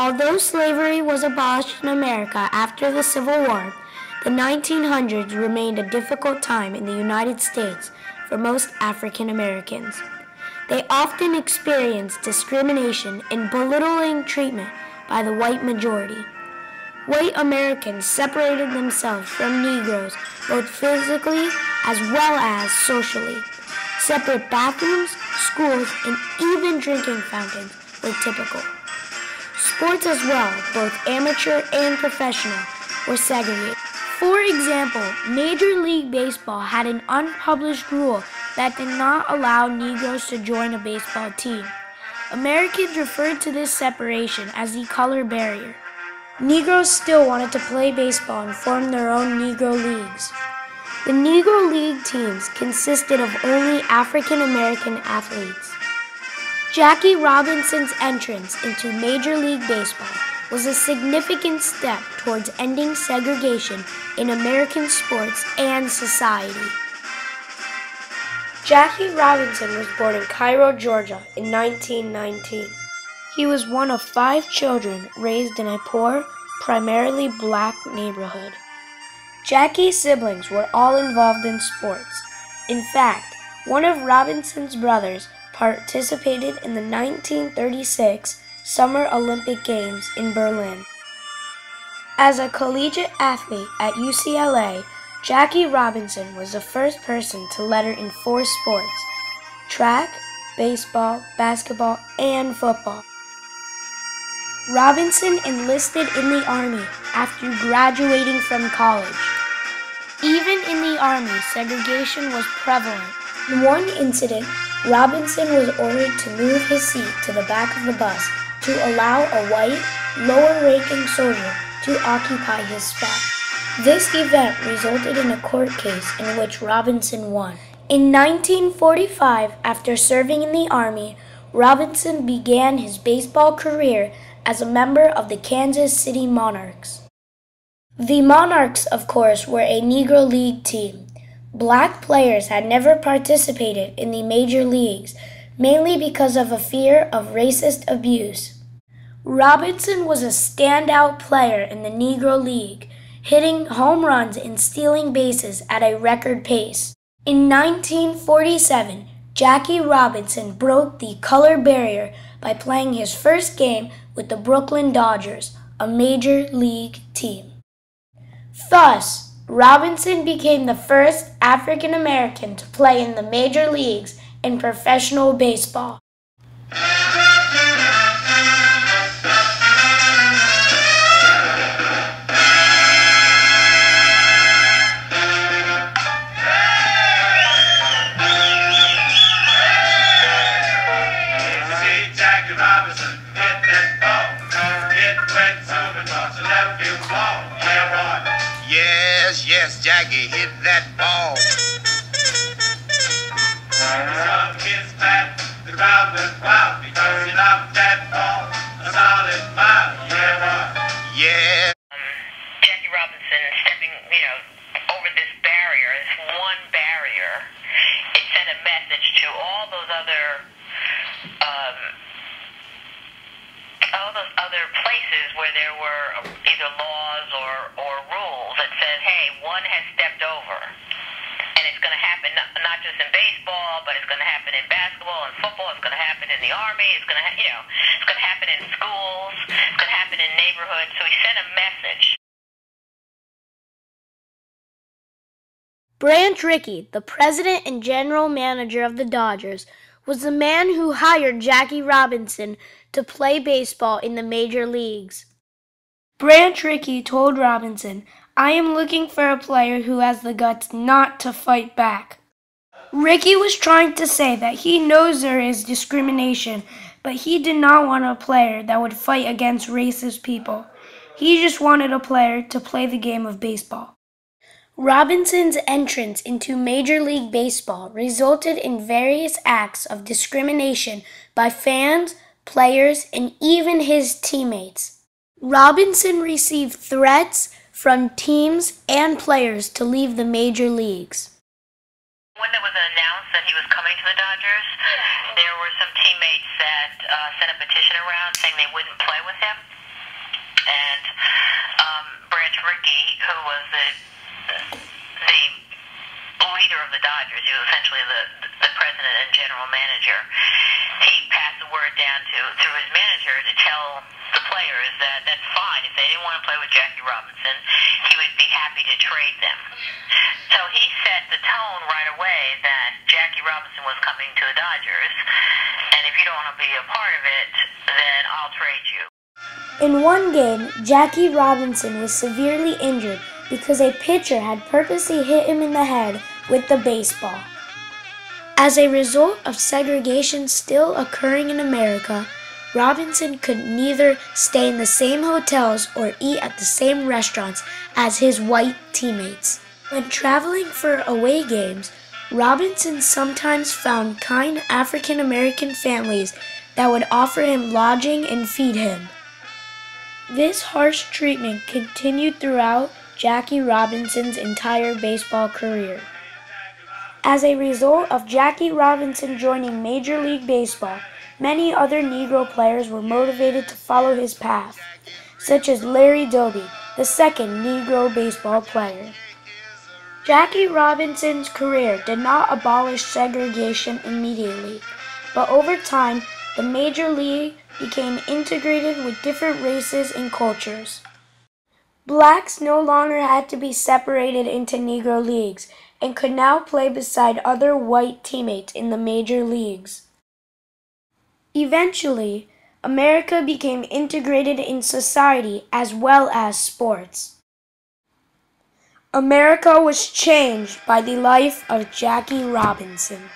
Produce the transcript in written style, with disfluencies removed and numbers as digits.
Although slavery was abolished in America after the Civil War, the 1900s remained a difficult time in the United States for most African Americans. They often experienced discrimination and belittling treatment by the white majority. White Americans separated themselves from Negroes both physically as well as socially. Separate bathrooms, schools, and even drinking fountains were typical. Sports as well, both amateur and professional, were segregated. For example, Major League Baseball had an unpublished rule that did not allow Negroes to join a baseball team. Americans referred to this separation as the color barrier. Negroes still wanted to play baseball and formed their own Negro leagues. The Negro League teams consisted of only African American athletes. Jackie Robinson's entrance into Major League Baseball was a significant step towards ending segregation in American sports and society. Jackie Robinson was born in Cairo, Georgia in 1919. He was one of 5 children raised in a poor, primarily black neighborhood. Jackie's siblings were all involved in sports. In fact, one of Robinson's brothers participated in the 1936 Summer Olympic Games in Berlin. As a collegiate athlete at UCLA, Jackie Robinson was the first person to letter in 4 sports: track, baseball, basketball, and football. Robinson enlisted in the Army after graduating from college. Even in the Army, segregation was prevalent. In one incident, Robinson was ordered to move his seat to the back of the bus to allow a white, lower-ranking soldier to occupy his spot. This event resulted in a court case in which Robinson won. In 1945, after serving in the Army, Robinson began his baseball career as a member of the Kansas City Monarchs. The Monarchs, of course, were a Negro League team. Black players had never participated in the major leagues, mainly because of a fear of racist abuse. Robinson was a standout player in the Negro League, hitting home runs and stealing bases at a record pace. In 1947, Jackie Robinson broke the color barrier by playing his first game with the Brooklyn Dodgers, a major league team. Thus, Robinson became the first African American to play in the major leagues in professional baseball. Yes, Jackie hit that ball. Some kids pat, the crowd went wild because he knocked that ball a solid mile. Yeah, boy. Yeah. Jackie Robinson stepping, over this barrier, this one barrier, it sent a message to all those other places where there were either laws or rules that said, hey, one has stepped over. And it's going to happen not just in baseball, but it's going to happen in basketball and football. It's going to happen in the Army. It's going to, it's going to happen in schools. It's going to happen in neighborhoods. So he sent a message. Branch Rickey, the president and general manager of the Dodgers, was the man who hired Jackie Robinson to play baseball in the major leagues. Branch Rickey told Robinson, "I am looking for a player who has the guts not to fight back." Rickey was trying to say that he knows there is discrimination, but he did not want a player that would fight against racist people. He just wanted a player to play the game of baseball. Robinson's entrance into Major League Baseball resulted in various acts of discrimination by fans, players, and even his teammates. Robinson received threats from teams and players to leave the major leagues. When it was announced that he was coming to the Dodgers, there were some teammates that sent a petition around saying they wouldn't play with him. And Branch Rickey, who was the leader of the Dodgers, he was essentially the president and general manager, he passed the word down through his manager to tell the players that that's fine. If they didn't want to play with Jackie Robinson, he would be happy to trade them. So he set the tone right away that Jackie Robinson was coming to the Dodgers, and if you don't want to be a part of it, then I'll trade you. In one game, Jackie Robinson was severely injured because a pitcher had purposely hit him in the head with the baseball. As a result of segregation still occurring in America, Robinson could neither stay in the same hotels or eat at the same restaurants as his white teammates. When traveling for away games, Robinson sometimes found kind African American families that would offer him lodging and feed him. This harsh treatment continued throughout Jackie Robinson's entire baseball career. As a result of Jackie Robinson joining Major League Baseball, many other Negro players were motivated to follow his path, such as Larry Doby, the second Negro baseball player. Jackie Robinson's career did not abolish segregation immediately, but over time, the Major League became integrated with different races and cultures. Blacks no longer had to be separated into Negro leagues and could now play beside other white teammates in the major leagues. Eventually, America became integrated in society as well as sports. America was changed by the life of Jackie Robinson.